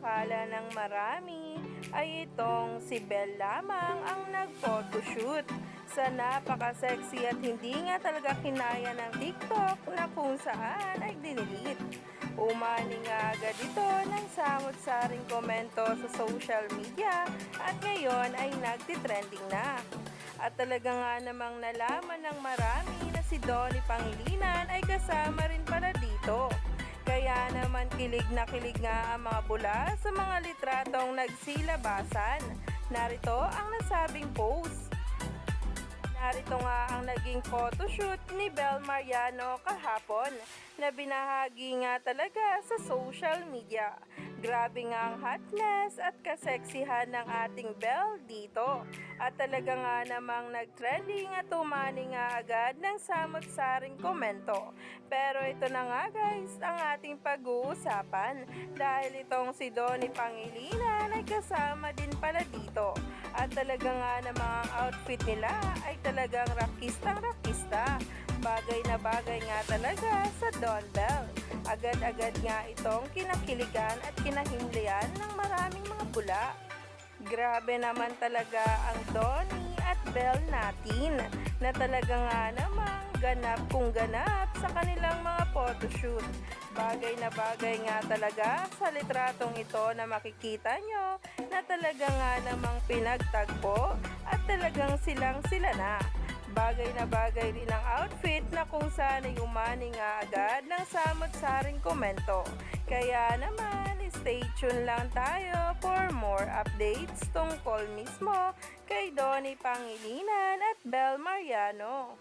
Akala ng marami ay itong si Belle lamang ang nag-photoshoot sa napaka-sexy at hindi nga talaga kinaya ng TikTok na kung saan ay dinilit. Umani nga agad ito ng samot-saring komento sa social media at ngayon ay nagtitrending na. At talaga nga namang nalaman ng marami na si Donnie Pangilinan ay kasama rin pala dito. Kaya naman kilig na kilig nga ang mga bula sa mga litratong nagsilabasan. Narito ang nasabing post. Narito nga ang naging photoshoot ni Belle Mariano kahapon na binahagi nga talaga sa social media. Grabe nga ang hotness at kaseksihan ng ating Belle dito. At talaga nga namang nagtrending at umani nga agad ng samot-saring komento. Pero ito na nga guys ang ating pag-uusapan dahil itong si Donnie Pangilinan ay kasama din pala dito. At talaga nga namang ang outfit nila ay talagang rakistang-rakista. Bagay na bagay nga talaga sa Don Belle. Agad-agad nga itong kinakiligan at kinahimlayan ng maraming mga bula. Grabe naman talaga ang Donnie at Belle natin na talaga nga namang ganap kung ganap sa kanilang mga photoshoot. Bagay na bagay nga talaga sa litratong ito na makikita nyo na talaga nga namang pinagtagpo at talagang silang sila na. Bagay na bagay rin ang outfit na kung saan ay umani nga agad ng samot-saring komento. Kaya naman, stay tuned lang tayo for more updates tungkol mismo kay Donnie Pangilinan at Belle Mariano.